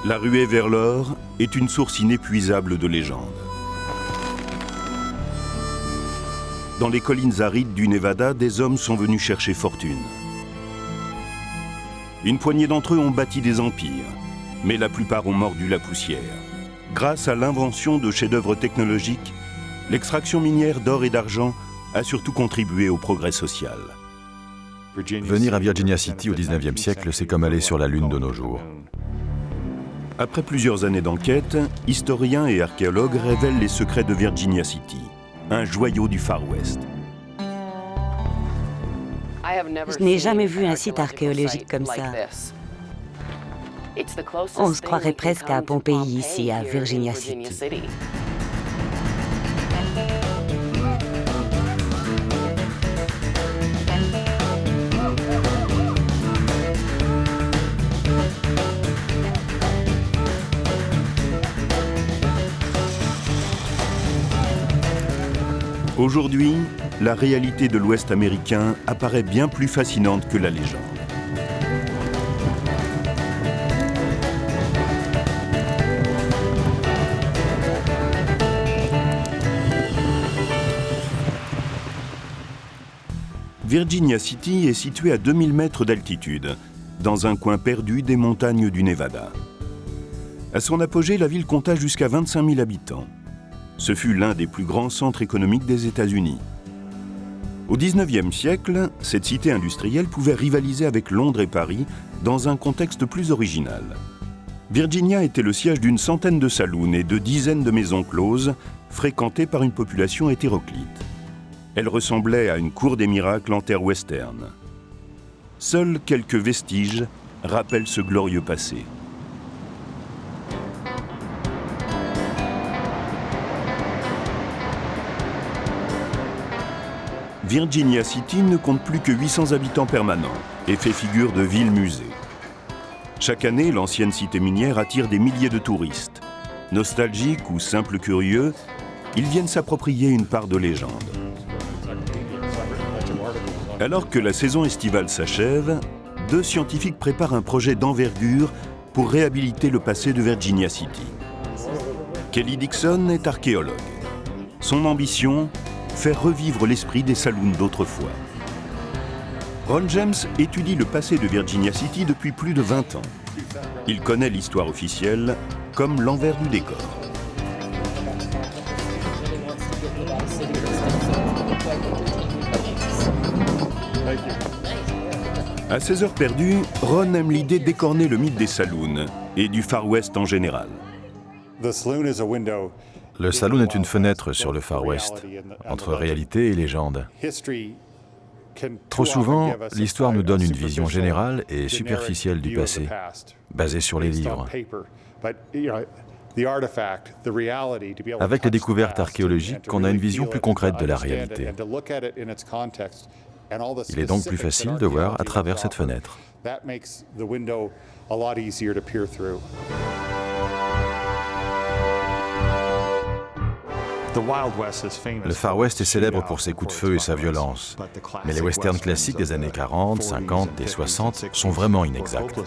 La ruée vers l'or est une source inépuisable de légendes. Dans les collines arides du Nevada, des hommes sont venus chercher fortune. Une poignée d'entre eux ont bâti des empires, mais la plupart ont mordu la poussière. Grâce à l'invention de chefs-d'œuvre technologiques, l'extraction minière d'or et d'argent a surtout contribué au progrès social. Venir à Virginia City au 19e siècle, c'est comme aller sur la Lune de nos jours. Après plusieurs années d'enquête, historiens et archéologues révèlent les secrets de Virginia City, un joyau du Far West. Je n'ai jamais vu un site archéologique comme ça. On se croirait presque à Pompéi ici, à Virginia City. Aujourd'hui, la réalité de l'Ouest américain apparaît bien plus fascinante que la légende. Virginia City est située à 2000 mètres d'altitude, dans un coin perdu des montagnes du Nevada. À son apogée, la ville compta jusqu'à 25 000 habitants. Ce fut l'un des plus grands centres économiques des États-Unis. Au XIXe siècle, cette cité industrielle pouvait rivaliser avec Londres et Paris dans un contexte plus original. Virginia était le siège d'une centaine de saloons et de dizaines de maisons closes, fréquentées par une population hétéroclite. Elle ressemblait à une cour des miracles en terre western. Seuls quelques vestiges rappellent ce glorieux passé. Virginia City ne compte plus que 800 habitants permanents et fait figure de ville-musée. Chaque année, l'ancienne cité minière attire des milliers de touristes. Nostalgiques ou simples curieux, ils viennent s'approprier une part de légende. Alors que la saison estivale s'achève, deux scientifiques préparent un projet d'envergure pour réhabiliter le passé de Virginia City. Kelly Dixon est archéologue. Son ambition, faire revivre l'esprit des saloons d'autrefois. Ron James étudie le passé de Virginia City depuis plus de 20 ans. Il connaît l'histoire officielle comme l'envers du décor. À ses heures perdues, Ron aime l'idée d'écorner le mythe des saloons et du Far West en général. Le saloon est une fenêtre sur le Far West, entre réalité et légende. Trop souvent, l'histoire nous donne une vision générale et superficielle du passé, basée sur les livres. Avec les découvertes archéologiques, on a une vision plus concrète de la réalité. Il est donc plus facile de voir à travers cette fenêtre. Le Far West est célèbre pour ses coups de feu et sa violence, mais les westerns classiques des années 40, 50 et 60 sont vraiment inexacts.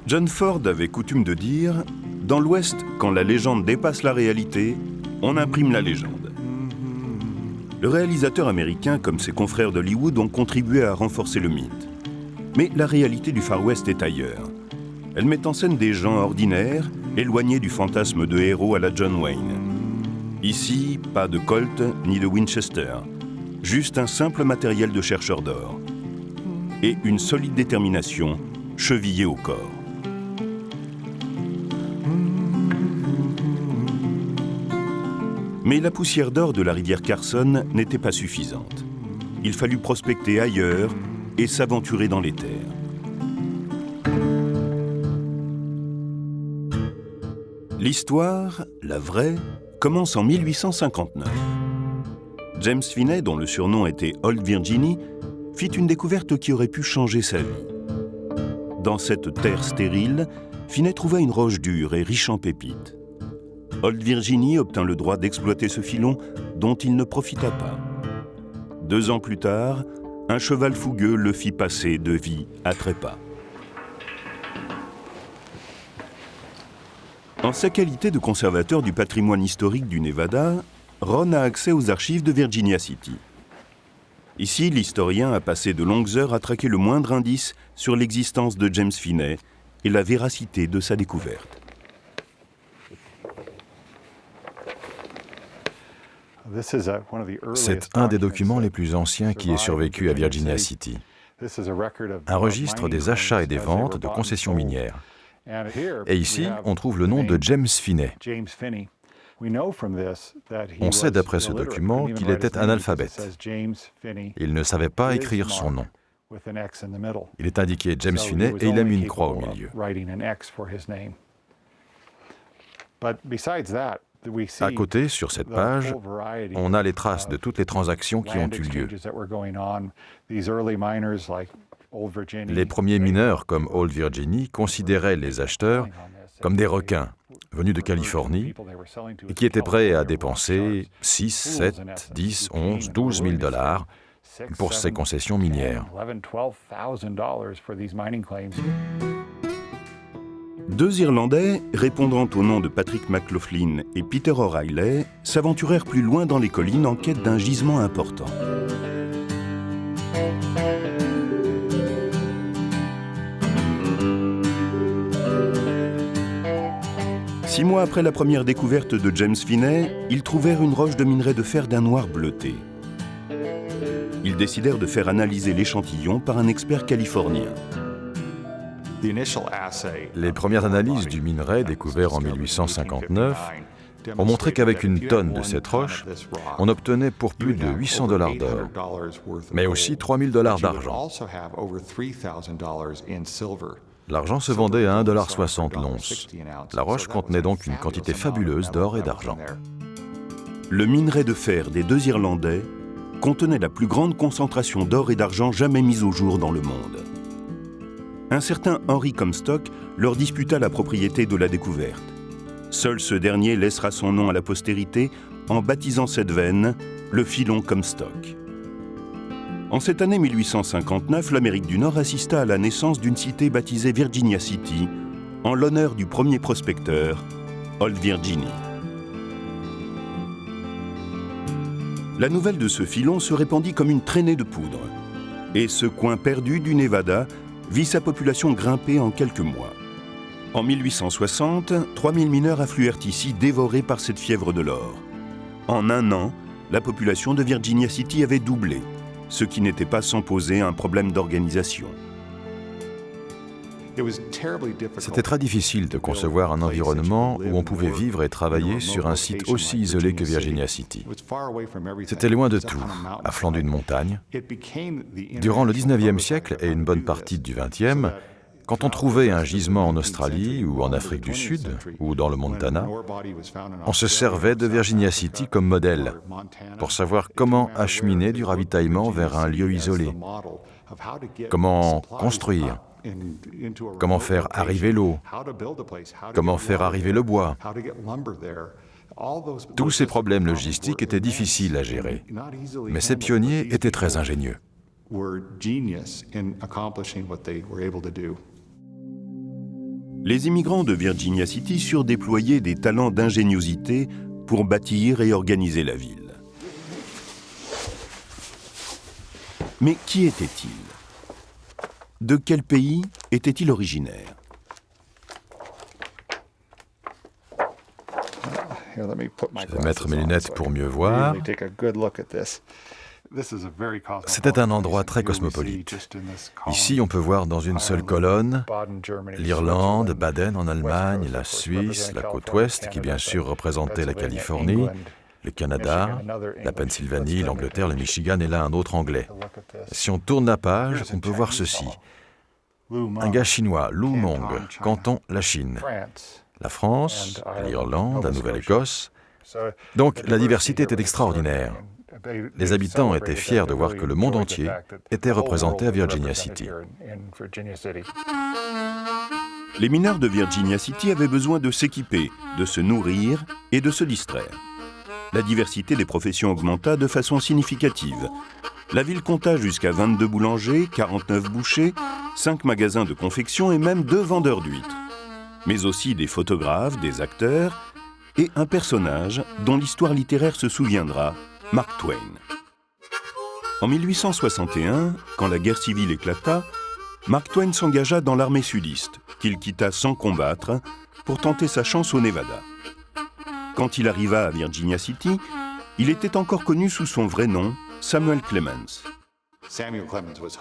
John Ford avait coutume de dire « Dans l'Ouest, quand la légende dépasse la réalité, on imprime la légende ». Le réalisateur américain, comme ses confrères d'Hollywood, ont contribué à renforcer le mythe. Mais la réalité du Far West est ailleurs. Elle met en scène des gens ordinaires, éloignés du fantasme de héros à la John Wayne. Ici, pas de Colt ni de Winchester, juste un simple matériel de chercheur d'or. Et une solide détermination chevillée au corps. Mais la poussière d'or de la rivière Carson n'était pas suffisante. Il fallut prospecter ailleurs et s'aventurer dans les terres. L'histoire, la vraie, commence en 1859. James Finney, dont le surnom était Old Virginie, fit une découverte qui aurait pu changer sa vie. Dans cette terre stérile, Finney trouva une roche dure et riche en pépites. Old Virginie obtint le droit d'exploiter ce filon dont il ne profita pas. 2 ans plus tard, un cheval fougueux le fit passer de vie à trépas. En sa qualité de conservateur du patrimoine historique du Nevada, Ron a accès aux archives de Virginia City. Ici, l'historien a passé de longues heures à traquer le moindre indice sur l'existence de James Finney et la véracité de sa découverte. C'est un des documents les plus anciens qui ait survécu à Virginia City. Un registre des achats et des ventes de concessions minières. Et ici, on trouve le nom de James Finney. On sait d'après ce document qu'il était analphabète. Il ne savait pas écrire son nom. Il est indiqué James Finney et il a mis une croix au milieu. À côté, sur cette page, on a les traces de toutes les transactions qui ont eu lieu. Les premiers mineurs, comme Old Virginie, considéraient les acheteurs comme des requins venus de Californie et qui étaient prêts à dépenser 6, 7, 10, 11, 12 000 $ pour ces concessions minières. 2 Irlandais, répondant au nom de Patrick McLaughlin et Peter O'Reilly, s'aventurèrent plus loin dans les collines en quête d'un gisement important. Six mois après la première découverte de James Finney, ils trouvèrent une roche de minerai de fer d'un noir bleuté. Ils décidèrent de faire analyser l'échantillon par un expert californien. Les premières analyses du minerai découvert en 1859 ont montré qu'avec une tonne de cette roche, on obtenait pour plus de 800 $ d'or, mais aussi 3 000 $ d'argent. L'argent se vendait à 1,60 $ l'once. La roche contenait donc une quantité fabuleuse d'or et d'argent. Le minerai de fer des 2 Irlandais contenait la plus grande concentration d'or et d'argent jamais mise au jour dans le monde. Un certain Henry Comstock leur disputa la propriété de la découverte. Seul ce dernier laissera son nom à la postérité en baptisant cette veine le filon Comstock. En cette année 1859, l'Amérique du Nord assista à la naissance d'une cité baptisée Virginia City, en l'honneur du premier prospecteur, Old Virginie. La nouvelle de ce filon se répandit comme une traînée de poudre, et ce coin perdu du Nevada vit sa population grimper en quelques mois. En 1860, 3000 mineurs affluèrent ici dévorés par cette fièvre de l'or. En un an, la population de Virginia City avait doublé, ce qui n'était pas sans poser un problème d'organisation. C'était très difficile de concevoir un environnement où on pouvait vivre et travailler sur un site aussi isolé que Virginia City. C'était loin de tout, à flanc d'une montagne. Durant le 19e siècle et une bonne partie du 20e, quand on trouvait un gisement en Australie ou en Afrique du Sud ou dans le Montana, on se servait de Virginia City comme modèle pour savoir comment acheminer du ravitaillement vers un lieu isolé, comment construire, comment faire arriver l'eau, comment faire arriver le bois. Tous ces problèmes logistiques étaient difficiles à gérer, mais ces pionniers étaient très ingénieux. Les immigrants de Virginia City surent déployer des talents d'ingéniosité pour bâtir et organiser la ville. Mais qui étaient-ils ? De quel pays étaient-ils originaires ? Je vais mettre mes lunettes pour mieux voir. C'était un endroit très cosmopolite. Ici, on peut voir dans une seule colonne l'Irlande, Baden en Allemagne, la Suisse, la côte ouest, qui bien sûr représentait la Californie, le Canada, la Pennsylvanie, l'Angleterre, le Michigan et là un autre anglais. Si on tourne la page, on peut voir ceci. Un gars chinois, Lou Mong, canton la Chine. La France, l'Irlande, la Nouvelle-Écosse. Donc la diversité était extraordinaire. Les habitants étaient fiers de voir que le monde entier était représenté à Virginia City. Les mineurs de Virginia City avaient besoin de s'équiper, de se nourrir et de se distraire. La diversité des professions augmenta de façon significative. La ville compta jusqu'à 22 boulangers, 49 bouchers, 5 magasins de confection et même 2 vendeurs d'huîtres. Mais aussi des photographes, des acteurs et un personnage dont l'histoire littéraire se souviendra, Mark Twain. En 1861, quand la guerre civile éclata, Mark Twain s'engagea dans l'armée sudiste, qu'il quitta sans combattre, pour tenter sa chance au Nevada. Quand il arriva à Virginia City, il était encore connu sous son vrai nom, Samuel Clemens.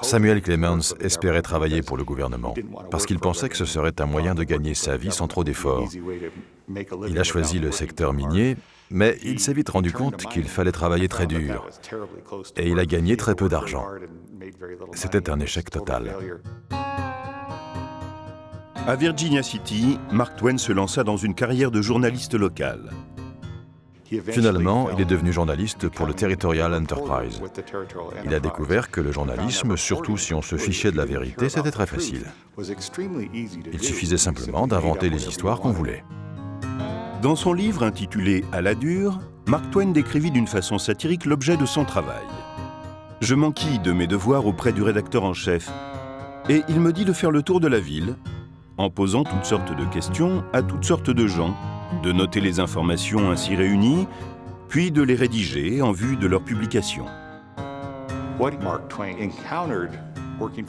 Samuel Clemens espérait travailler pour le gouvernement, parce qu'il pensait que ce serait un moyen de gagner sa vie sans trop d'efforts. Il a choisi le secteur minier, mais il s'est vite rendu compte qu'il fallait travailler très dur, et il a gagné très peu d'argent. C'était un échec total. À Virginia City, Mark Twain se lança dans une carrière de journaliste local. Finalement, il est devenu journaliste pour le Territorial Enterprise. Il a découvert que le journalisme, surtout si on se fichait de la vérité, c'était très facile. Il suffisait simplement d'inventer les histoires qu'on voulait. Dans son livre intitulé « À la dure », Mark Twain décrivit d'une façon satirique l'objet de son travail. « Je m'enquille de mes devoirs auprès du rédacteur en chef, et il me dit de faire le tour de la ville, en posant toutes sortes de questions à toutes sortes de gens, de noter les informations ainsi réunies, puis de les rédiger en vue de leur publication. »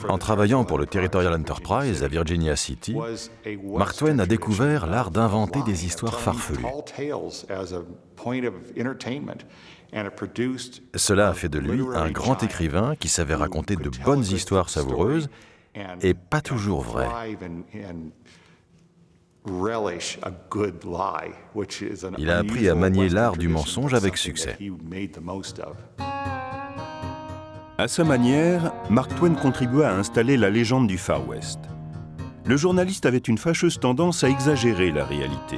En travaillant pour le Territorial Enterprise à Virginia City, Mark Twain a découvert l'art d'inventer des histoires farfelues. Cela a fait de lui un grand écrivain qui savait raconter de bonnes histoires savoureuses et pas toujours vraies. Il a appris à manier l'art du mensonge avec succès. À sa manière, Mark Twain contribua à installer la légende du Far West. Le journaliste avait une fâcheuse tendance à exagérer la réalité.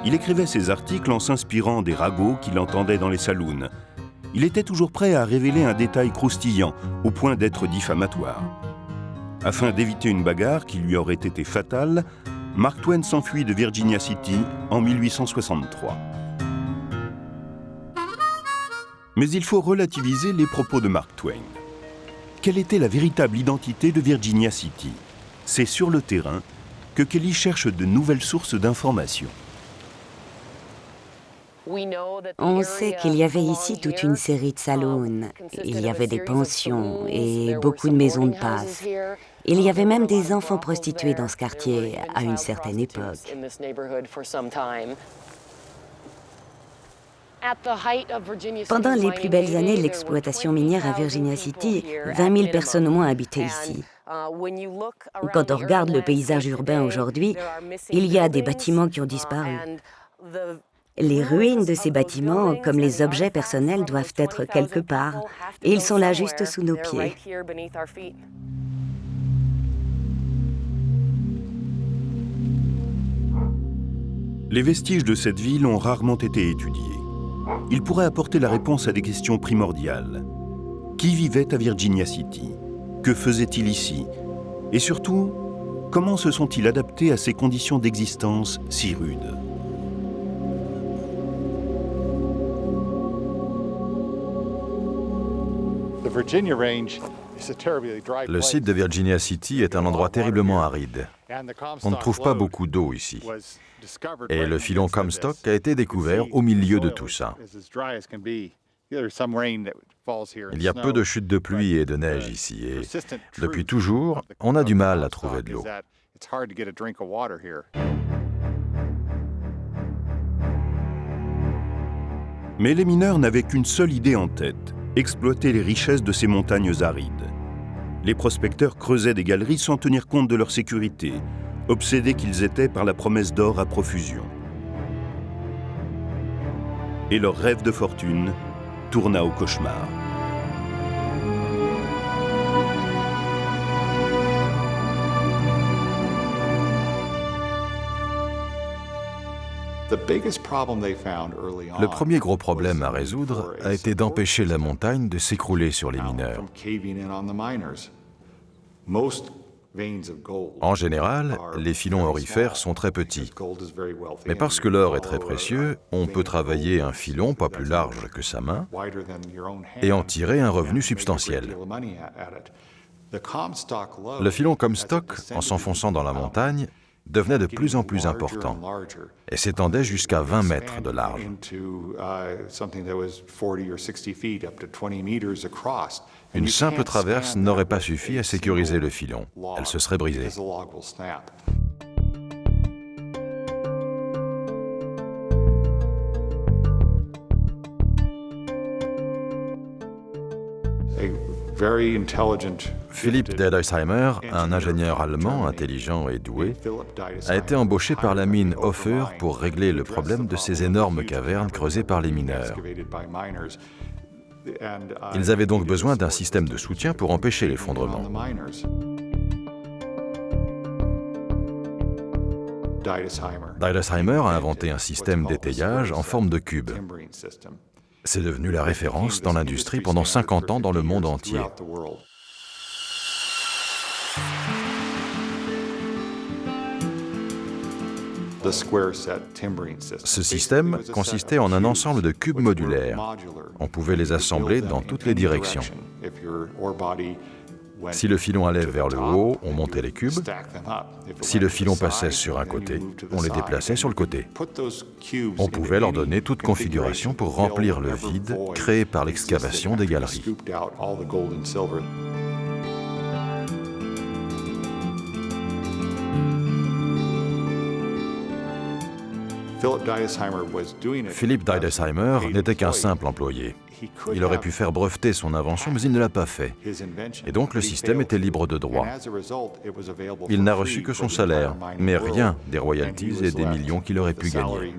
Il écrivait ses articles en s'inspirant des ragots qu'il entendait dans les saloons. Il était toujours prêt à révéler un détail croustillant, au point d'être diffamatoire. Afin d'éviter une bagarre qui lui aurait été fatale, Mark Twain s'enfuit de Virginia City en 1863. Mais il faut relativiser les propos de Mark Twain. Quelle était la véritable identité de Virginia City? C'est sur le terrain que Kelly cherche de nouvelles sources d'informations. On sait qu'il y avait ici toute une série de saloons. Il y avait des pensions et beaucoup de maisons de passe. Il y avait même des enfants prostitués dans ce quartier à une certaine époque. Pendant les plus belles années de l'exploitation minière à Virginia City, 20 000 personnes au moins habitaient ici. Quand on regarde le paysage urbain aujourd'hui, il y a des bâtiments qui ont disparu. Les ruines de ces bâtiments, comme les objets personnels, doivent être quelque part, et ils sont là juste sous nos pieds. Les vestiges de cette ville ont rarement été étudiés. Ils pourraient apporter la réponse à des questions primordiales. Qui vivait à Virginia City? Que faisait-il ici? Et surtout, comment se sont-ils adaptés à ces conditions d'existence si rudes? Le site de Virginia City est un endroit terriblement aride. On ne trouve pas beaucoup d'eau ici. Et le filon Comstock a été découvert au milieu de tout ça. Il y a peu de chutes de pluie et de neige ici, et depuis toujours, on a du mal à trouver de l'eau. Mais les mineurs n'avaient qu'une seule idée en tête, exploiter les richesses de ces montagnes arides. Les prospecteurs creusaient des galeries sans tenir compte de leur sécurité, obsédés qu'ils étaient par la promesse d'or à profusion. Et leur rêve de fortune tourna au cauchemar. Le premier gros problème à résoudre a été d'empêcher la montagne de s'écrouler sur les mineurs. En général, les filons aurifères sont très petits. Mais parce que l'or est très précieux, on peut travailler un filon pas plus large que sa main et en tirer un revenu substantiel. Le filon Comstock, en s'enfonçant dans la montagne, devenait de plus en plus important et s'étendait jusqu'à 20 mètres de large. Une simple traverse n'aurait pas suffi à sécuriser le filon. Elle se serait brisée. Philipp Deidesheimer, un ingénieur allemand intelligent et doué, a été embauché par la mine Hofer pour régler le problème de ces énormes cavernes creusées par les mineurs. Ils avaient donc besoin d'un système de soutien pour empêcher l'effondrement. Deidesheimer a inventé un système d'étayage en forme de cube. C'est devenu la référence dans l'industrie pendant 50 ans dans le monde entier. Ce système consistait en un ensemble de cubes modulaires. On pouvait les assembler dans toutes les directions. Si le filon allait vers le haut, on montait les cubes. Si le filon passait sur un côté, on les déplaçait sur le côté. On pouvait leur donner toute configuration pour remplir le vide créé par l'excavation des galeries. Philipp Deidesheimer n'était qu'un simple employé. Il aurait pu faire breveter son invention, mais il ne l'a pas fait. Et donc le système était libre de droit. Il n'a reçu que son salaire, mais rien des royalties et des millions qu'il aurait pu gagner.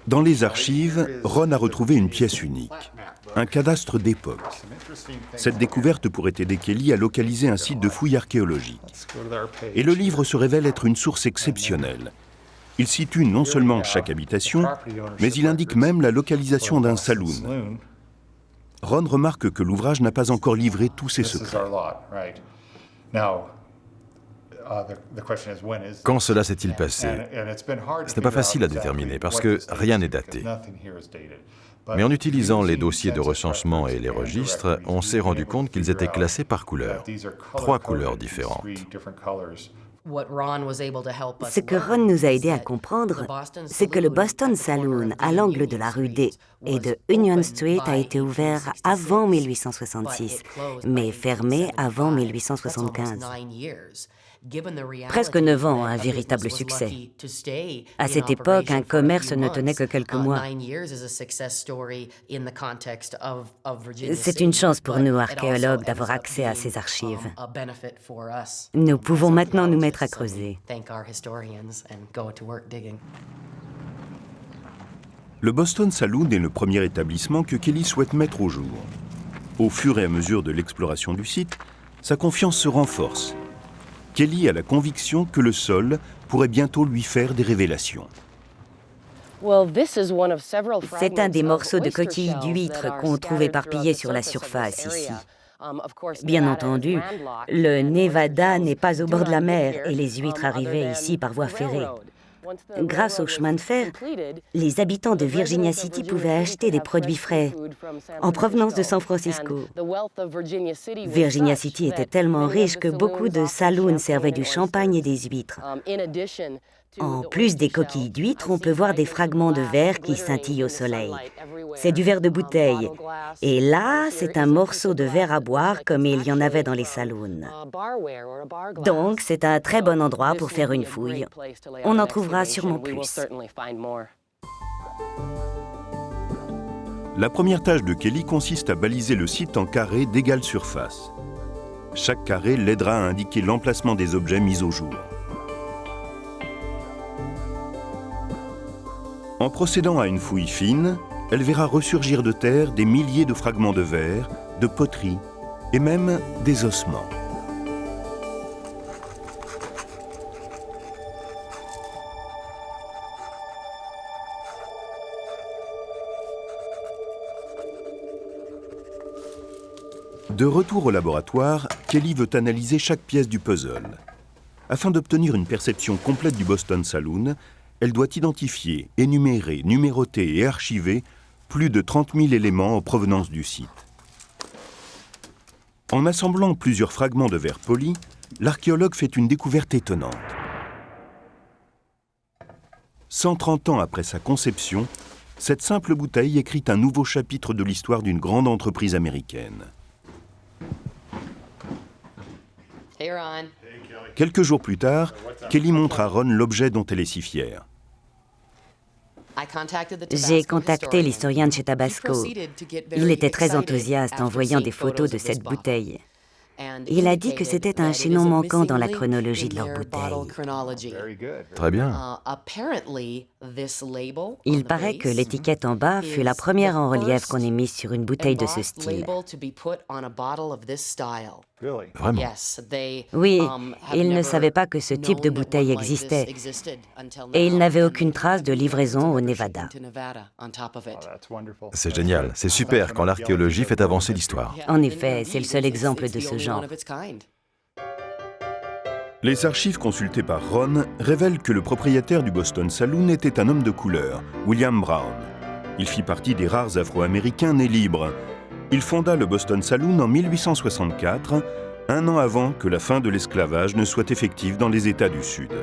Dans les archives, Ron a retrouvé une pièce unique, un cadastre d'époque. Cette découverte pourrait aider Kelly à localiser un site de fouilles archéologiques. Et le livre se révèle être une source exceptionnelle. Il situe non seulement chaque habitation, mais il indique même la localisation d'un saloon. Ron remarque que l'ouvrage n'a pas encore livré tous ses secrets. Quand cela s'est-il passé? Ce n'est pas facile à déterminer parce que rien n'est daté. Mais en utilisant les dossiers de recensement et les registres, on s'est rendu compte qu'ils étaient classés par couleur. 3 couleurs différentes. Ce que Ron nous a aidé à comprendre, c'est que le Boston Saloon, à l'angle de la rue D et de Union Street, a été ouvert avant 1866, mais fermé avant 1875. Presque 9 ans, un véritable succès. À cette époque, un commerce ne tenait que quelques mois. C'est une chance pour nous, archéologues, d'avoir accès à ces archives. Nous pouvons maintenant nous mettre à creuser. Le Boston Saloon est le premier établissement que Kelly souhaite mettre au jour. Au fur et à mesure de l'exploration du site, sa confiance se renforce. Kelly a la conviction que le sol pourrait bientôt lui faire des révélations. C'est un des morceaux de coquilles d'huîtres qu'on trouve éparpillés sur la surface ici. Bien entendu, le Nevada n'est pas au bord de la mer et les huîtres arrivaient ici par voie ferrée. Grâce au chemin de fer, les habitants de Virginia City pouvaient acheter des produits frais en provenance de San Francisco. Virginia City était tellement riche que beaucoup de saloons servaient du champagne et des huîtres. En plus des coquilles d'huîtres, on peut voir des fragments de verre qui scintillent au soleil. C'est du verre de bouteille. Et là, c'est un morceau de verre à boire comme il y en avait dans les saloons. Donc, c'est un très bon endroit pour faire une fouille. On en trouvera sûrement plus. La première tâche de Kelly consiste à baliser le site en carrés d'égale surface. Chaque carré l'aidera à indiquer l'emplacement des objets mis au jour. En procédant à une fouille fine, elle verra ressurgir de terre des milliers de fragments de verre, de poteries et même des ossements. De retour au laboratoire, Kelly veut analyser chaque pièce du puzzle. Afin d'obtenir une perception complète du Boston Saloon, elle doit identifier, énumérer, numéroter et archiver plus de 30 000 éléments en provenance du site. En assemblant plusieurs fragments de verre poli, l'archéologue fait une découverte étonnante. 130 ans après sa conception, cette simple bouteille écrit un nouveau chapitre de l'histoire d'une grande entreprise américaine. Hey Ron. Quelques jours plus tard, Kelly montre à Ron l'objet dont elle est si fière. J'ai contacté l'historien de chez Tabasco. Il était très enthousiaste en voyant des photos de cette bouteille. Il a dit que c'était un chaînon manquant dans la chronologie de leur bouteille. Très bien. Il paraît que l'étiquette en bas fut la première en relief qu'on ait mise sur une bouteille de ce style. Vraiment. Oui, ils ne savaient pas que ce type de bouteille existait. Et ils n'avaient aucune trace de livraison au Nevada. C'est génial. C'est super quand l'archéologie fait avancer l'histoire. En effet, c'est le seul exemple de ce genre. Les archives consultées par Ron révèlent que le propriétaire du Boston Saloon était un homme de couleur, William Brown. Il fit partie des rares Afro-Américains nés libres. Il fonda le Boston Saloon en 1864, un an avant que la fin de l'esclavage ne soit effective dans les États du Sud.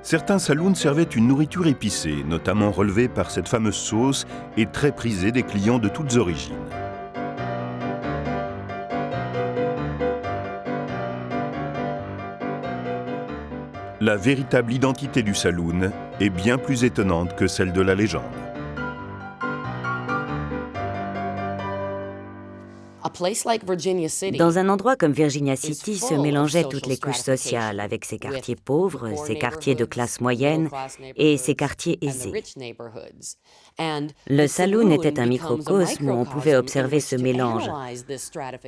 Certains saloons servaient une nourriture épicée, notamment relevée par cette fameuse sauce et très prisée des clients de toutes origines. La véritable identité du saloon est bien plus étonnante que celle de la légende. Dans un endroit comme Virginia City se mélangeaient toutes les couches sociales, avec ses quartiers pauvres, ses quartiers de classe moyenne et ses quartiers aisés. Le saloon était un microcosme où on pouvait observer ce mélange,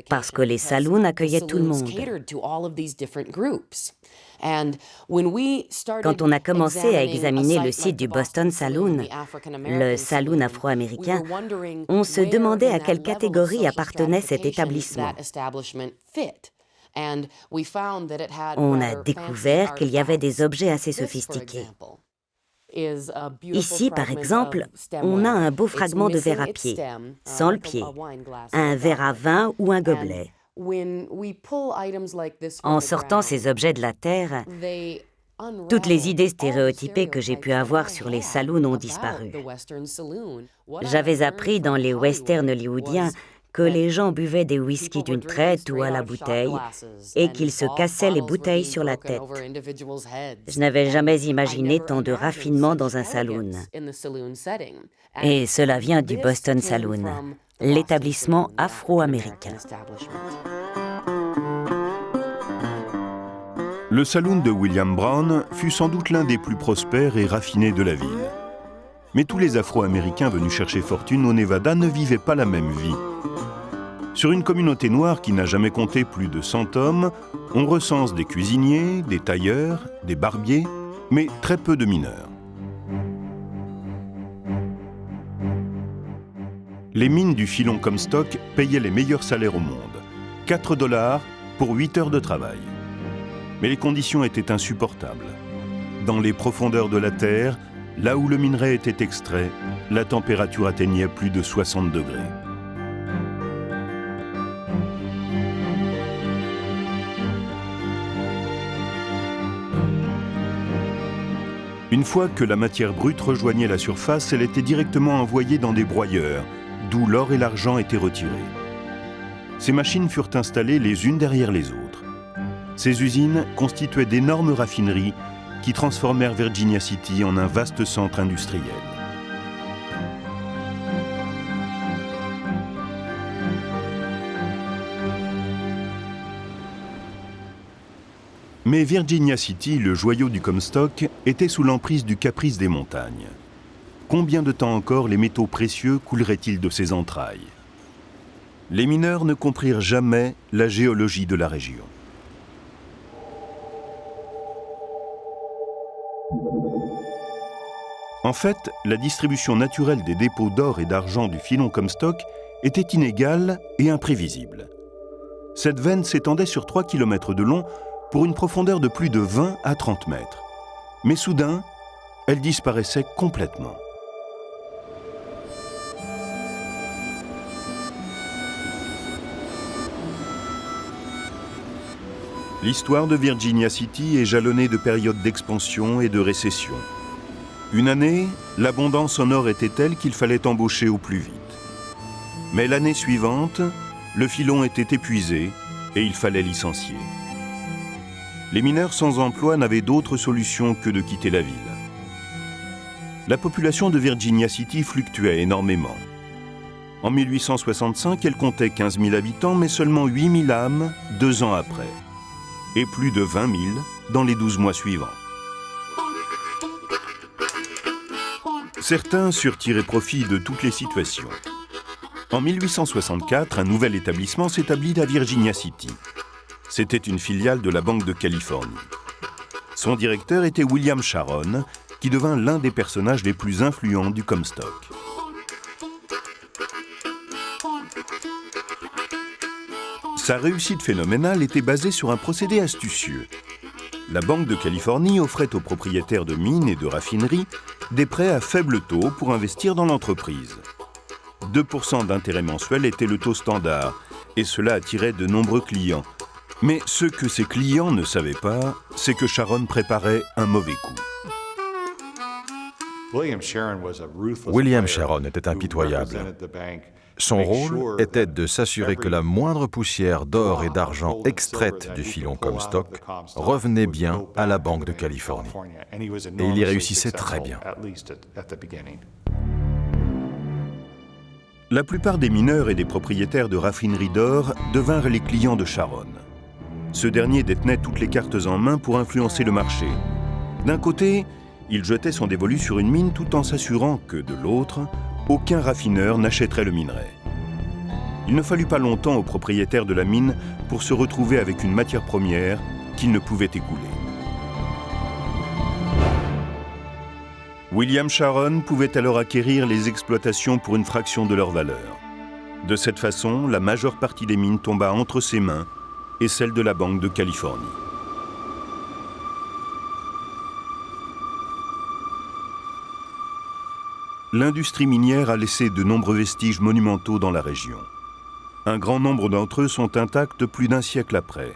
parce que les saloons accueillaient tout le monde. Quand on a commencé à examiner le site du Boston Saloon, le saloon afro-américain, on se demandait à quelle catégorie appartenait cet établissement. On a découvert qu'il y avait des objets assez sophistiqués. Ici, par exemple, on a un beau fragment de verre à pied, sans le pied, un verre à vin ou un gobelet. En sortant ces objets de la terre, toutes les idées stéréotypées que j'ai pu avoir sur les saloons ont disparu. J'avais appris dans les westerns hollywoodiens que les gens buvaient des whisky d'une traite ou à la bouteille et qu'ils se cassaient les bouteilles sur la tête. Je n'avais jamais imaginé tant de raffinement dans un saloon. Et cela vient du Boston Saloon, l'établissement afro-américain. Le saloon de William Brown fut sans doute l'un des plus prospères et raffinés de la ville. Mais tous les Afro-Américains venus chercher fortune au Nevada ne vivaient pas la même vie. Sur une communauté noire qui n'a jamais compté plus de 100 hommes, on recense des cuisiniers, des tailleurs, des barbiers, mais très peu de mineurs. Les mines du filon Comstock payaient les meilleurs salaires au monde, 4 $ pour 8 heures de travail. Mais les conditions étaient insupportables. Dans les profondeurs de la terre, là où le minerai était extrait, la température atteignait plus de 60 degrés. Une fois que la matière brute rejoignait la surface, elle était directement envoyée dans des broyeurs, d'où l'or et l'argent étaient retirés. Ces machines furent installées les unes derrière les autres. Ces usines constituaient d'énormes raffineries qui transformèrent Virginia City en un vaste centre industriel. Mais Virginia City, le joyau du Comstock, était sous l'emprise du caprice des montagnes. Combien de temps encore les métaux précieux couleraient-ils de ses entrailles? Les mineurs ne comprirent jamais la géologie de la région. En fait, la distribution naturelle des dépôts d'or et d'argent du filon Comstock était inégale et imprévisible. Cette veine s'étendait sur 3 km de long pour une profondeur de plus de 20 à 30 mètres. Mais soudain, elle disparaissait complètement. L'histoire de Virginia City est jalonnée de périodes d'expansion et de récession. Une année, l'abondance en or était telle qu'il fallait embaucher au plus vite. Mais l'année suivante, le filon était épuisé et il fallait licencier. Les mineurs sans emploi n'avaient d'autre solution que de quitter la ville. La population de Virginia City fluctuait énormément. En 1865, elle comptait 15 000 habitants, mais seulement 8 000 âmes 2 ans après. Et plus de 20 000 dans les 12 mois suivants. Certains surent tirer profit de toutes les situations. En 1864, un nouvel établissement s'établit à Virginia City. C'était une filiale de la Banque de Californie. Son directeur était William Sharon, qui devint l'un des personnages les plus influents du Comstock. Sa réussite phénoménale était basée sur un procédé astucieux. La Banque de Californie offrait aux propriétaires de mines et de raffineries des prêts à faible taux pour investir dans l'entreprise. 2% d'intérêt mensuel était le taux standard, et cela attirait de nombreux clients. Mais ce que ces clients ne savaient pas, c'est que Sharon préparait un mauvais coup. William Sharon était impitoyable. Son rôle était de s'assurer que la moindre poussière d'or et d'argent extraite du filon Comstock revenait bien à la Banque de Californie. Et il y réussissait très bien. La plupart des mineurs et des propriétaires de raffineries d'or devinrent les clients de Sharon. Ce dernier détenait toutes les cartes en main pour influencer le marché. D'un côté, il jetait son dévolu sur une mine tout en s'assurant que, de l'autre, aucun raffineur n'achèterait le minerai. Il ne fallut pas longtemps aux propriétaires de la mine pour se retrouver avec une matière première qu'ils ne pouvaient écouler. William Sharon pouvait alors acquérir les exploitations pour une fraction de leur valeur. De cette façon, la majeure partie des mines tomba entre ses mains et celle de la Banque de Californie. L'industrie minière a laissé de nombreux vestiges monumentaux dans la région. Un grand nombre d'entre eux sont intacts plus d'un siècle après.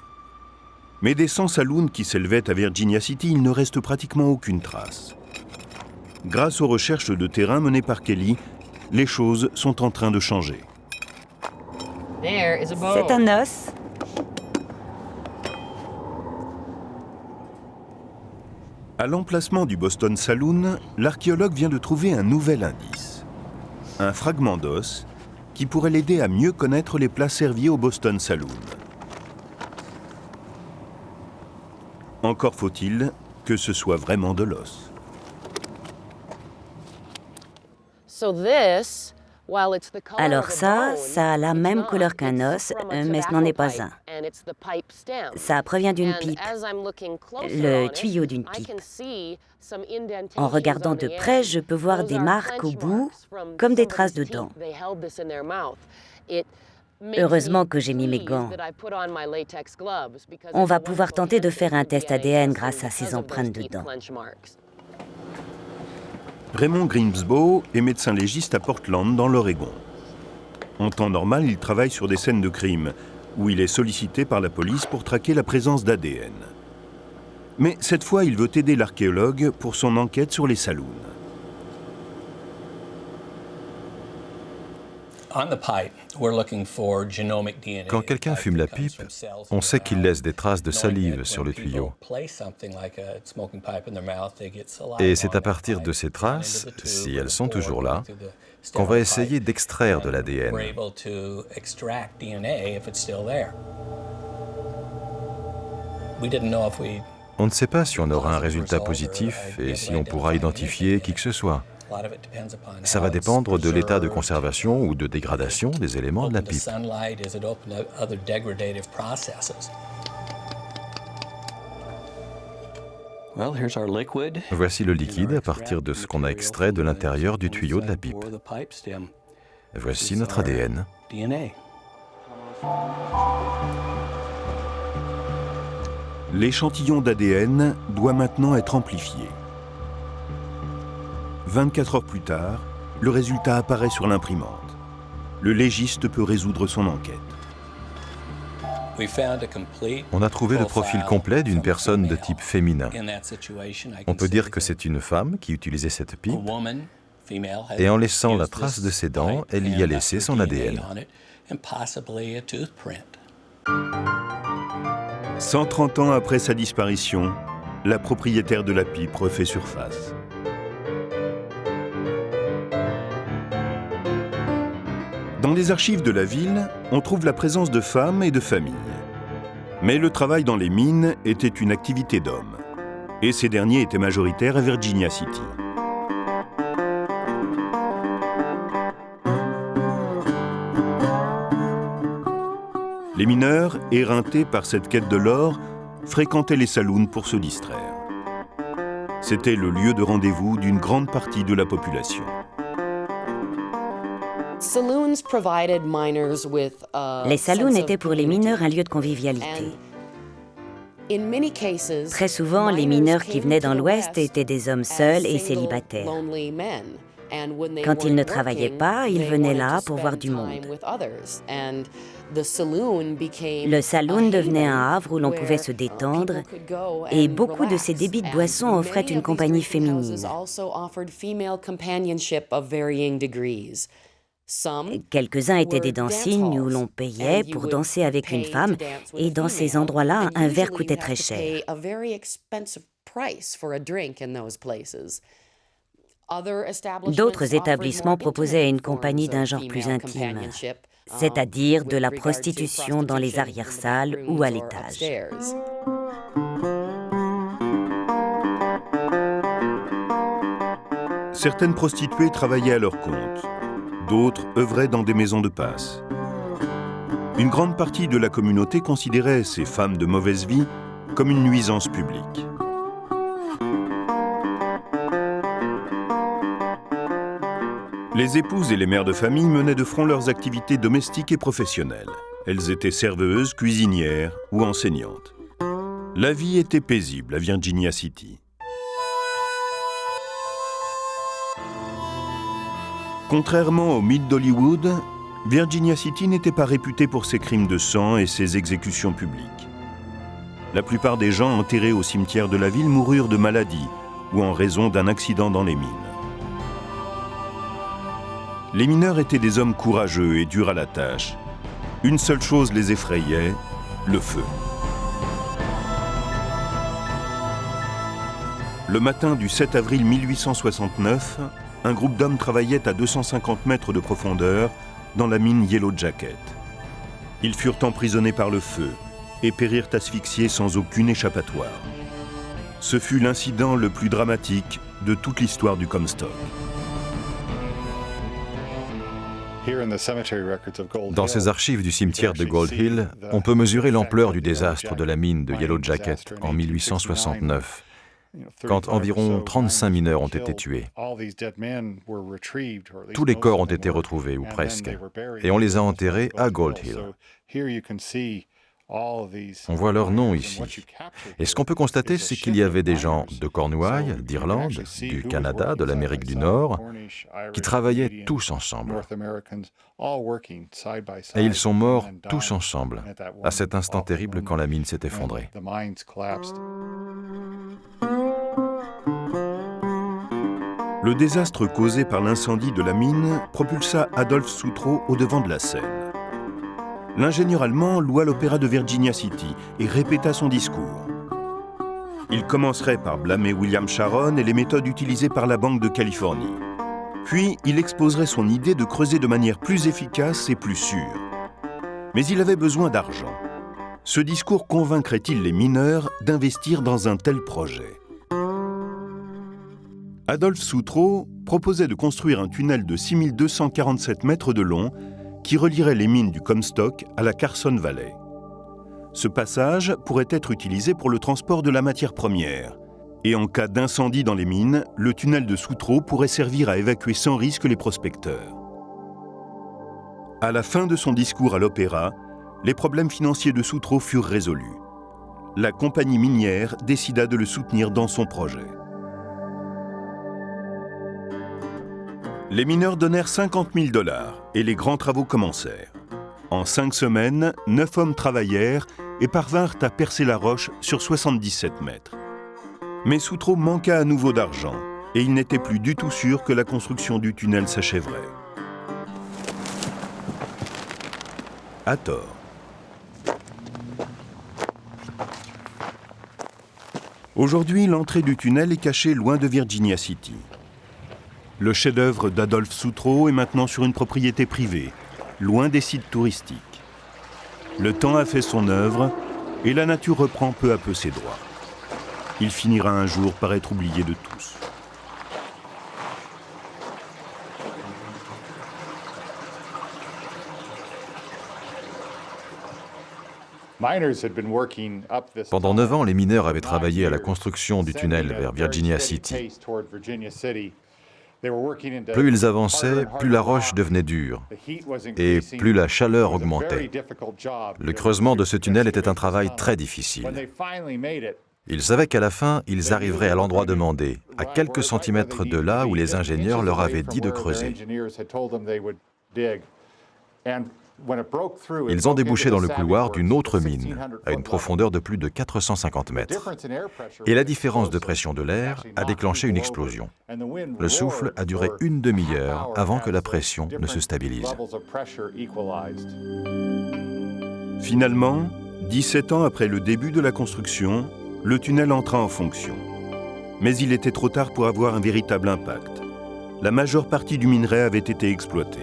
Mais des 100 saloons qui s'élevaient à Virginia City, il ne reste pratiquement aucune trace. Grâce aux recherches de terrain menées par Kelly, les choses sont en train de changer. C'est un os. À l'emplacement du Boston Saloon, l'archéologue vient de trouver un nouvel indice. Un fragment d'os qui pourrait l'aider à mieux connaître les plats servis au Boston Saloon. Encore faut-il que ce soit vraiment de l'os. Alors ça a la même couleur qu'un os, mais ce n'en est pas un. Ça provient d'une pipe, le tuyau d'une pipe. En regardant de près, je peux voir des marques au bout, comme des traces de dents. Heureusement que j'ai mis mes gants. On va pouvoir tenter de faire un test ADN grâce à ces empreintes de dents. Raymond Grimsbaugh est médecin légiste à Portland, dans l'Oregon. En temps normal, il travaille sur des scènes de crime, où il est sollicité par la police pour traquer la présence d'ADN. Mais cette fois, il veut aider l'archéologue pour son enquête sur les saloons. Quand quelqu'un fume la pipe, on sait qu'il laisse des traces de salive sur le tuyau. Et c'est à partir de ces traces, si elles sont toujours là, qu'on va essayer d'extraire de l'ADN. On ne sait pas si on aura un résultat positif et si on pourra identifier qui que ce soit. Ça va dépendre de l'état de conservation ou de dégradation des éléments de la pipe. Voici le liquide à partir de ce qu'on a extrait de l'intérieur du tuyau de la pipe. Voici notre ADN. DNA. L'échantillon d'ADN doit maintenant être amplifié. 24 heures plus tard, le résultat apparaît sur l'imprimante. Le légiste peut résoudre son enquête. On a trouvé le profil complet d'une personne de type féminin. On peut dire que c'est une femme qui utilisait cette pipe, et en laissant la trace de ses dents, elle y a laissé son ADN. 130 ans après sa disparition, la propriétaire de la pipe refait surface. Dans les archives de la ville, on trouve la présence de femmes et de familles. Mais le travail dans les mines était une activité d'hommes. Et ces derniers étaient majoritaires à Virginia City. Les mineurs, éreintés par cette quête de l'or, fréquentaient les saloons pour se distraire. C'était le lieu de rendez-vous d'une grande partie de la population. Les saloons étaient pour les mineurs un lieu de convivialité. Très souvent, les mineurs qui venaient dans l'Ouest étaient des hommes seuls et célibataires. Quand ils ne travaillaient pas, ils venaient là pour voir du monde. Le saloon devenait un havre où l'on pouvait se détendre et beaucoup de ces débits de boissons offraient une compagnie féminine. Quelques-uns étaient des dansignes où l'on payait pour danser avec une femme et dans ces endroits-là, un verre coûtait très cher. D'autres établissements proposaient à une compagnie d'un genre plus intime, c'est-à-dire de la prostitution dans les arrière-salles ou à l'étage. Certaines prostituées travaillaient à leur compte, d'autres œuvraient dans des maisons de passe. Une grande partie de la communauté considérait ces femmes de mauvaise vie comme une nuisance publique. Les épouses et les mères de famille menaient de front leurs activités domestiques et professionnelles. Elles étaient serveuses, cuisinières ou enseignantes. La vie était paisible à Virginia City. Contrairement au mythe d'Hollywood, Virginia City n'était pas réputée pour ses crimes de sang et ses exécutions publiques. La plupart des gens enterrés au cimetière de la ville moururent de maladie ou en raison d'un accident dans les mines. Les mineurs étaient des hommes courageux et durs à la tâche. Une seule chose les effrayait, le feu. Le matin du 7 avril 1869, un groupe d'hommes travaillait à 250 mètres de profondeur dans la mine Yellow Jacket. Ils furent emprisonnés par le feu et périrent asphyxiés sans aucune échappatoire. Ce fut l'incident le plus dramatique de toute l'histoire du Comstock. Dans ces archives du cimetière de Gold Hill, on peut mesurer l'ampleur du désastre de la mine de Yellow Jacket en 1869, quand environ 35 mineurs ont été tués. Tous les corps ont été retrouvés, ou presque, et on les a enterrés à Gold Hill. On voit leurs noms ici. Et ce qu'on peut constater, c'est qu'il y avait des gens de Cornouailles, d'Irlande, du Canada, de l'Amérique du Nord, qui travaillaient tous ensemble. Et ils sont morts tous ensemble, à cet instant terrible quand la mine s'est effondrée. Le désastre causé par l'incendie de la mine propulsa Adolphe Sutro au devant de la scène. L'ingénieur allemand loua l'opéra de Virginia City et répéta son discours. Il commencerait par blâmer William Sharon et les méthodes utilisées par la Banque de Californie. Puis, il exposerait son idée de creuser de manière plus efficace et plus sûre. Mais il avait besoin d'argent. Ce discours convaincrait-il les mineurs d'investir dans un tel projet ? Adolphe Sutro proposait de construire un tunnel de 6247 mètres de long qui relierait les mines du Comstock à la Carson Valley. Ce passage pourrait être utilisé pour le transport de la matière première. Et en cas d'incendie dans les mines, le tunnel de Sutro pourrait servir à évacuer sans risque les prospecteurs. À la fin de son discours à l'Opéra, les problèmes financiers de Sutro furent résolus. La compagnie minière décida de le soutenir dans son projet. Les mineurs donnèrent 50 000 $ et les grands travaux commencèrent. En 5 semaines, 9 hommes travaillèrent et parvinrent à percer la roche sur 77 mètres. Mais Sutro manqua à nouveau d'argent et il n'était plus du tout sûr que la construction du tunnel s'achèverait. À tort. Aujourd'hui, l'entrée du tunnel est cachée loin de Virginia City. Le chef-d'œuvre d'Adolphe Sutro est maintenant sur une propriété privée, loin des sites touristiques. Le temps a fait son œuvre et la nature reprend peu à peu ses droits. Il finira un jour par être oublié de tous. Pendant 9 ans, les mineurs avaient travaillé à la construction du tunnel vers Virginia City. Plus ils avançaient, plus la roche devenait dure et plus la chaleur augmentait. Le creusement de ce tunnel était un travail très difficile. Ils savaient qu'à la fin, ils arriveraient à l'endroit demandé, à quelques centimètres de là où les ingénieurs leur avaient dit de creuser. Ils ont débouché dans le couloir d'une autre mine, à une profondeur de plus de 450 mètres. Et la différence de pression de l'air a déclenché une explosion. Le souffle a duré une demi-heure avant que la pression ne se stabilise. Finalement, 17 ans après le début de la construction, le tunnel entra en fonction. Mais il était trop tard pour avoir un véritable impact. La majeure partie du minerai avait été exploitée.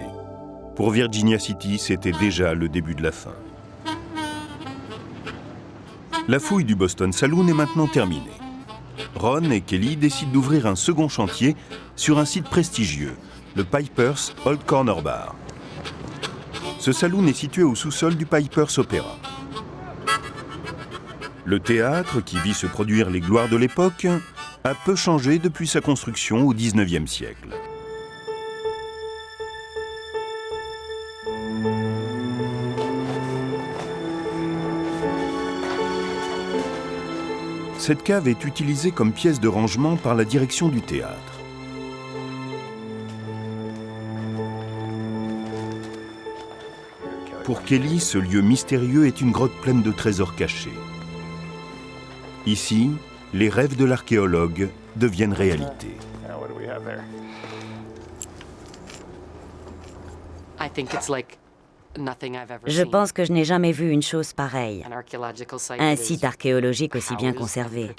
Pour Virginia City, c'était déjà le début de la fin. La fouille du Boston Saloon est maintenant terminée. Ron et Kelly décident d'ouvrir un second chantier sur un site prestigieux, le Piper's Old Corner Bar. Ce saloon est situé au sous-sol du Piper's Opera. Le théâtre, qui vit se produire les gloires de l'époque, a peu changé depuis sa construction au XIXe siècle. Cette cave est utilisée comme pièce de rangement par la direction du théâtre. Pour Kelly, ce lieu mystérieux est une grotte pleine de trésors cachés. Ici, les rêves de l'archéologue deviennent réalité. Je pense que je n'ai jamais vu une chose pareille. Un site archéologique aussi bien conservé.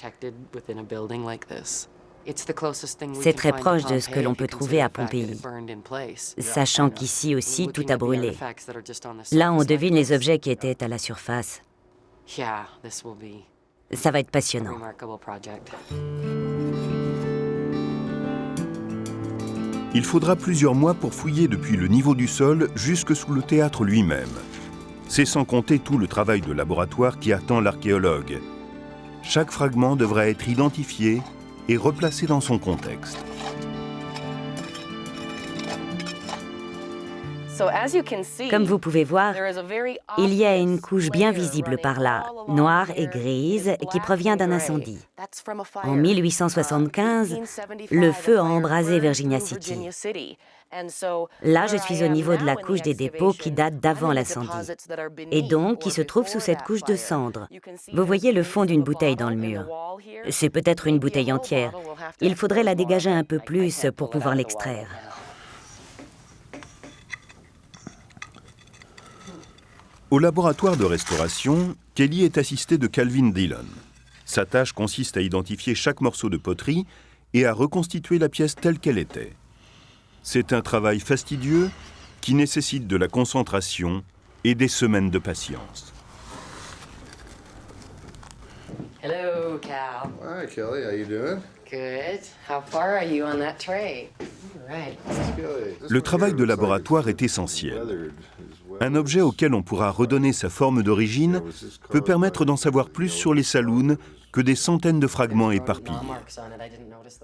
C'est très proche de ce que l'on peut trouver à Pompéi, sachant qu'ici aussi tout a brûlé. Là, on devine les objets qui étaient à la surface. Ça va être passionnant. Il faudra plusieurs mois pour fouiller depuis le niveau du sol jusque sous le théâtre lui-même. C'est sans compter tout le travail de laboratoire qui attend l'archéologue. Chaque fragment devra être identifié et replacé dans son contexte. Comme vous pouvez voir, il y a une couche bien visible par là, noire et grise, qui provient d'un incendie. En 1875, le feu a embrasé Virginia City. Là, je suis au niveau de la couche des dépôts qui date d'avant l'incendie, et donc qui se trouve sous cette couche de cendres. Vous voyez le fond d'une bouteille dans le mur. C'est peut-être une bouteille entière. Il faudrait la dégager un peu plus pour pouvoir l'extraire. Au laboratoire de restauration, Kelly est assistée de Calvin Dillon. Sa tâche consiste à identifier chaque morceau de poterie et à reconstituer la pièce telle qu'elle était. C'est un travail fastidieux qui nécessite de la concentration et des semaines de patience. Hello, Cal. Hi, Kelly. How you doing? Good. How far are you on that tray? All right. Le travail de laboratoire est essentiel. Un objet auquel on pourra redonner sa forme d'origine peut permettre d'en savoir plus sur les saloons que des centaines de fragments éparpillés.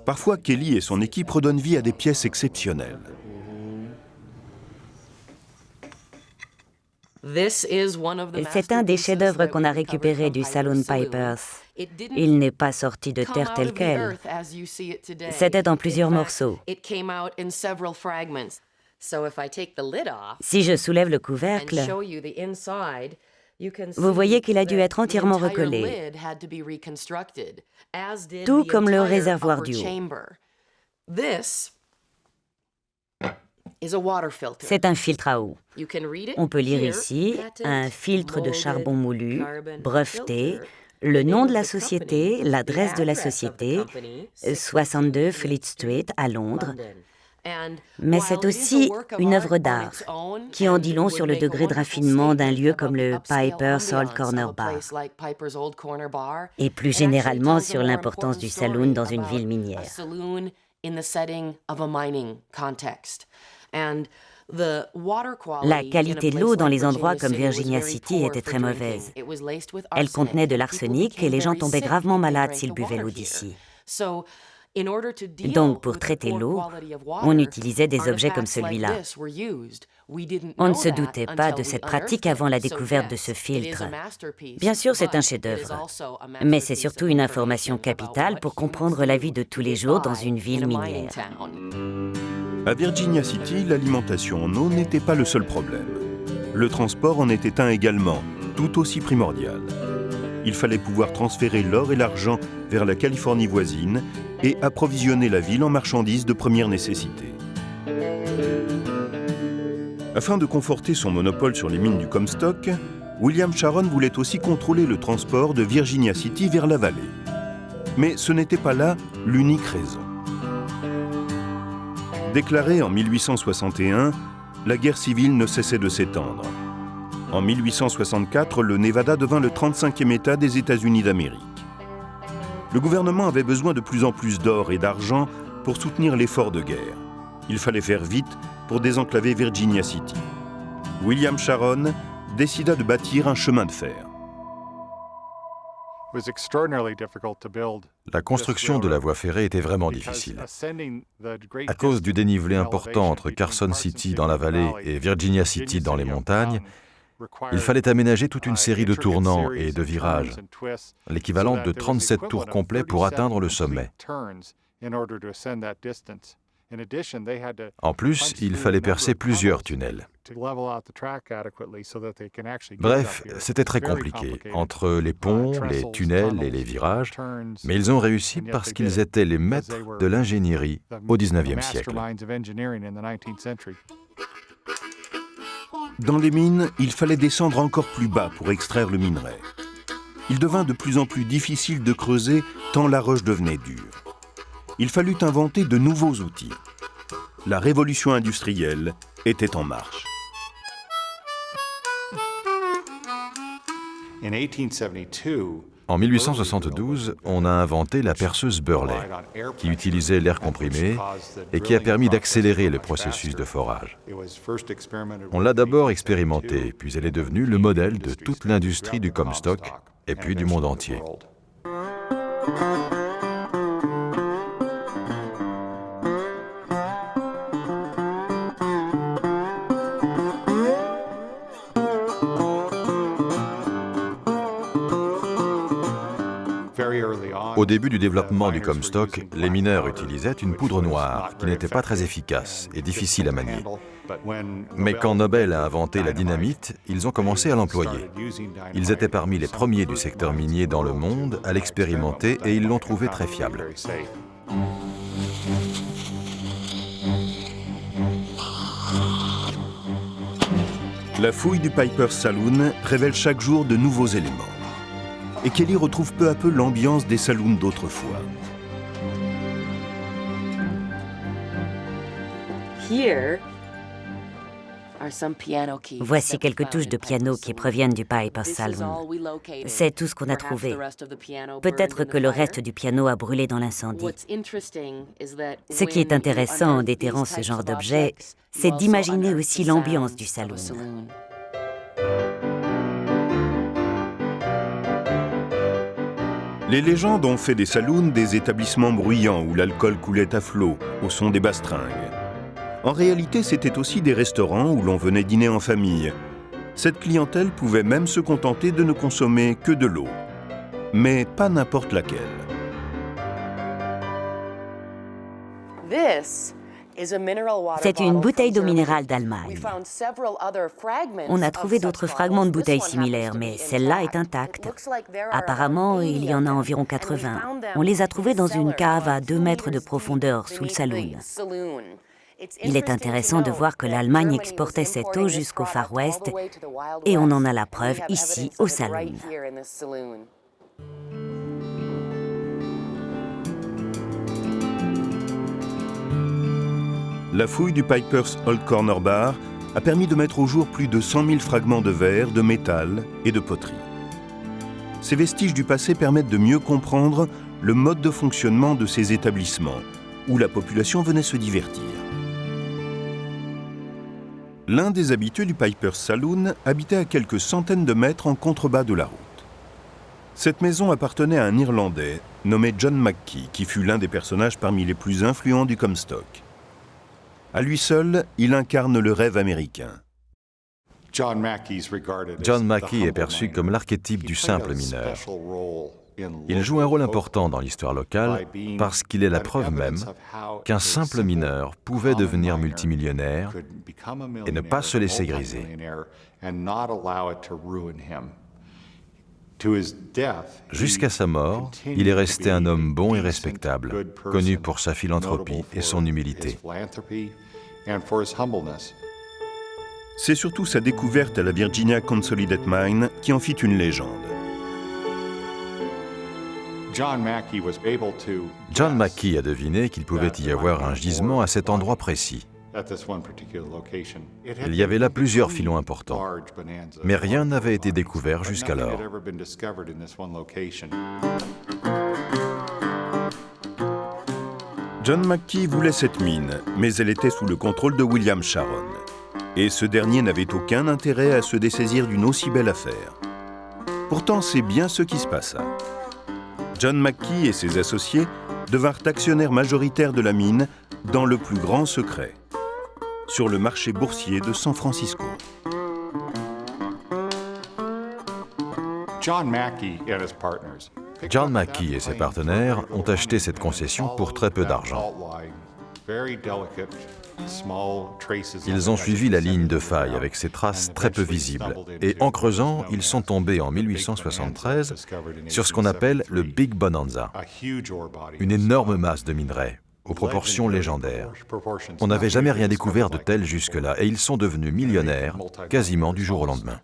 Parfois, Kelly et son équipe redonnent vie à des pièces exceptionnelles. C'est un des chefs-d'œuvre qu'on a récupéré du Saloon Pipers. Il n'est pas sorti de terre tel quel. C'était en plusieurs morceaux. Si je soulève le couvercle, vous voyez qu'il a dû être entièrement recollé, tout comme le réservoir du haut. C'est un filtre à eau. On peut lire ici un filtre de charbon moulu, breveté, le nom de la société, l'adresse de la société, 62 Fleet Street à Londres. Mais c'est aussi une œuvre d'art qui en dit long sur le degré de raffinement d'un lieu comme le Piper's Old Corner Bar et plus généralement sur l'importance du saloon dans une ville minière. La qualité de l'eau dans les endroits comme Virginia City était très mauvaise. Elle contenait de l'arsenic et les gens tombaient gravement malades s'ils buvaient l'eau d'ici. Donc, pour traiter l'eau, on utilisait des objets comme celui-là. On ne se doutait pas de cette pratique avant la découverte de ce filtre. Bien sûr, c'est un chef-d'œuvre, mais c'est surtout une information capitale pour comprendre la vie de tous les jours dans une ville minière. À Virginia City, l'alimentation en eau n'était pas le seul problème. Le transport en était un également, tout aussi primordial. Il fallait pouvoir transférer l'or et l'argent vers la Californie voisine et approvisionner la ville en marchandises de première nécessité. Afin de conforter son monopole sur les mines du Comstock, William Sharon voulait aussi contrôler le transport de Virginia City vers la vallée. Mais ce n'était pas là l'unique raison. Déclarée en 1861, la guerre civile ne cessait de s'étendre. En 1864, le Nevada devint le 35e État des États-Unis d'Amérique. Le gouvernement avait besoin de plus en plus d'or et d'argent pour soutenir l'effort de guerre. Il fallait faire vite pour désenclaver Virginia City. William Sharon décida de bâtir un chemin de fer. La construction de la voie ferrée était vraiment difficile. À cause du dénivelé important entre Carson City dans la vallée et Virginia City dans les montagnes, il fallait aménager toute une série de tournants et de virages, l'équivalent de 37 tours complets pour atteindre le sommet. En plus, il fallait percer plusieurs tunnels. Bref, c'était très compliqué, entre les ponts, les tunnels et les virages, mais ils ont réussi parce qu'ils étaient les maîtres de l'ingénierie au XIXe siècle. Dans les mines, il fallait descendre encore plus bas pour extraire le minerai. Il devint de plus en plus difficile de creuser tant la roche devenait dure. Il fallut inventer de nouveaux outils. La révolution industrielle était en marche. En 1872, on a inventé la perceuse Burley, qui utilisait l'air comprimé et qui a permis d'accélérer le processus de forage. On l'a d'abord expérimentée, puis elle est devenue le modèle de toute l'industrie du Comstock et puis du monde entier. Au début du développement du Comstock, les mineurs utilisaient une poudre noire qui n'était pas très efficace et difficile à manier. Mais quand Nobel a inventé la dynamite, ils ont commencé à l'employer. Ils étaient parmi les premiers du secteur minier dans le monde à l'expérimenter et ils l'ont trouvé très fiable. La fouille du Piper's Saloon révèle chaque jour de nouveaux éléments. Et Kelly retrouve peu à peu l'ambiance des saloons d'autrefois. Voici quelques touches de piano qui proviennent du Piper's Saloon. C'est tout ce qu'on a trouvé. Peut-être que le reste du piano a brûlé dans l'incendie. Ce qui est intéressant en déterrant ce genre d'objets, c'est d'imaginer aussi l'ambiance du saloon. Les légendes ont fait des saloons des établissements bruyants où l'alcool coulait à flot, au son des bastringues. En réalité, c'était aussi des restaurants où l'on venait dîner en famille, Cette clientèle pouvait même se contenter de ne consommer que de l'eau, mais pas n'importe laquelle. C'est une bouteille d'eau minérale d'Allemagne. On a trouvé d'autres fragments de bouteilles similaires, mais celle-là est intacte. Apparemment, il y en a environ 80. On les a trouvés dans une cave à 2 mètres de profondeur sous le saloon. Il est intéressant de voir que l'Allemagne exportait cette eau jusqu'au Far West, et on en a la preuve ici, au saloon. La fouille du Piper's Old Corner Bar a permis de mettre au jour plus de 100 000 fragments de verre, de métal et de poterie. Ces vestiges du passé permettent de mieux comprendre le mode de fonctionnement de ces établissements, où la population venait se divertir. L'un des habitués du Piper's Saloon habitait à quelques centaines de mètres en contrebas de la route. Cette maison appartenait à un Irlandais nommé John McKee, qui fut l'un des personnages parmi les plus influents du Comstock. À lui seul, il incarne le rêve américain. John Mackey est perçu comme l'archétype du simple mineur. Il joue un rôle important dans l'histoire locale parce qu'il est la preuve même qu'un simple mineur pouvait devenir multimillionnaire et ne pas se laisser griser. Jusqu'à sa mort, il est resté un homme bon et respectable, connu pour sa philanthropie et son humilité. C'est surtout sa découverte à la Virginia Consolidated Mine qui en fit une légende. John Mackey a deviné qu'il pouvait y avoir un gisement à cet endroit précis. Il y avait là plusieurs filons importants, mais rien n'avait été découvert jusqu'alors. John McKee voulait cette mine, mais elle était sous le contrôle de William Sharon. Et ce dernier n'avait aucun intérêt à se dessaisir d'une aussi belle affaire. Pourtant, c'est bien ce qui se passa. John McKee et ses associés devinrent actionnaires majoritaires de la mine dans le plus grand secret, sur le marché boursier de San Francisco. John Mackey et ses partenaires ont acheté cette concession pour très peu d'argent. Ils ont suivi la ligne de faille avec ses traces très peu visibles et en creusant, ils sont tombés en 1873 sur ce qu'on appelle le Big Bonanza, une énorme masse de minerais aux proportions légendaires. On n'avait jamais rien découvert de tel jusque-là et ils sont devenus millionnaires quasiment du jour au lendemain.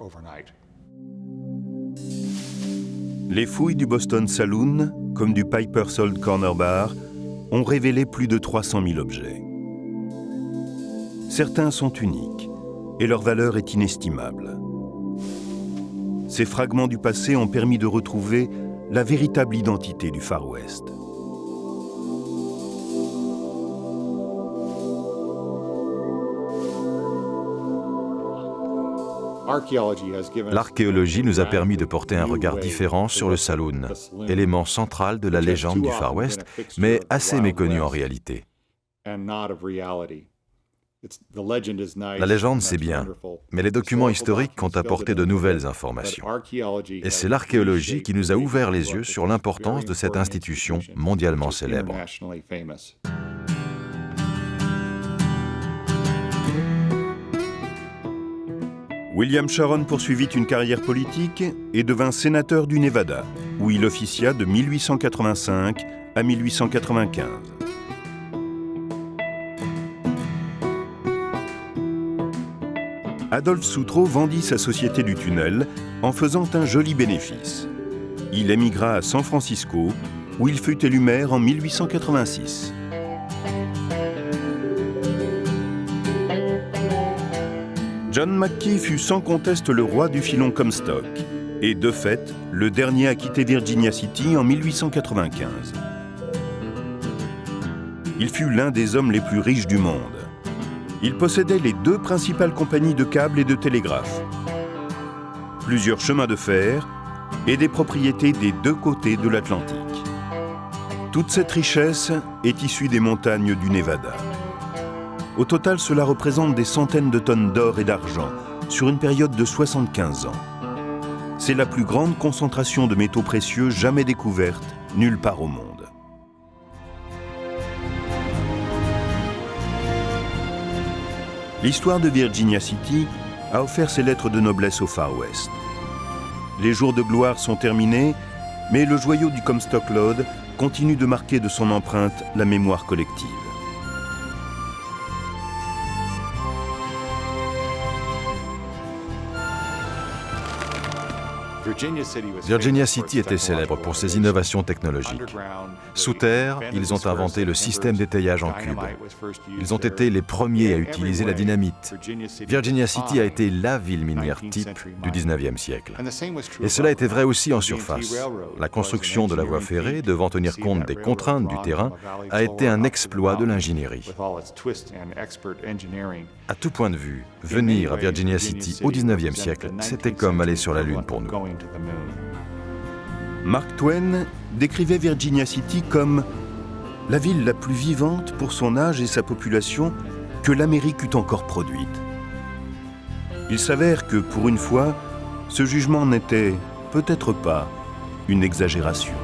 Les fouilles du Boston Saloon, comme du Piper's Old Corner Bar, ont révélé plus de 300 000 objets. Certains sont uniques et leur valeur est inestimable. Ces fragments du passé ont permis de retrouver la véritable identité du Far West. L'archéologie nous a permis de porter un regard différent sur le saloon, élément central de la légende du Far West, mais assez méconnu en réalité. La légende, c'est bien, mais les documents historiques ont apporté de nouvelles informations. Et c'est l'archéologie qui nous a ouvert les yeux sur l'importance de cette institution mondialement célèbre. William Sharon poursuivit une carrière politique et devint sénateur du Nevada, où il officia de 1885 à 1895. Adolphe Sutro vendit sa société du tunnel en faisant un joli bénéfice. Il émigra à San Francisco, où il fut élu maire en 1886. John McKee fut sans conteste le roi du filon Comstock et, de fait, le dernier à quitter Virginia City en 1895. Il fut l'un des hommes les plus riches du monde. Il possédait les 2 principales compagnies de câbles et de télégraphe, plusieurs chemins de fer et des propriétés des 2 côtés de l'Atlantique. Toute cette richesse est issue des montagnes du Nevada. Au total, cela représente des centaines de tonnes d'or et d'argent, sur une période de 75 ans. C'est la plus grande concentration de métaux précieux jamais découverte nulle part au monde. L'histoire de Virginia City a offert ses lettres de noblesse au Far West. Les jours de gloire sont terminés, mais le joyau du Comstock Lode continue de marquer de son empreinte la mémoire collective. Virginia City était célèbre pour ses innovations technologiques. Sous terre, ils ont inventé le système d'étayage en cube. Ils ont été les premiers à utiliser la dynamite. Virginia City a été la ville minière type du 19e siècle. Et cela était vrai aussi en surface. La construction de la voie ferrée, devant tenir compte des contraintes du terrain, a été un exploit de l'ingénierie. À tout point de vue, venir à Virginia City au 19e siècle, c'était comme aller sur la Lune pour nous. Mark Twain décrivait Virginia City comme la ville la plus vivante pour son âge et sa population que l'Amérique eût encore produite. Il s'avère que, pour une fois, ce jugement n'était peut-être pas une exagération.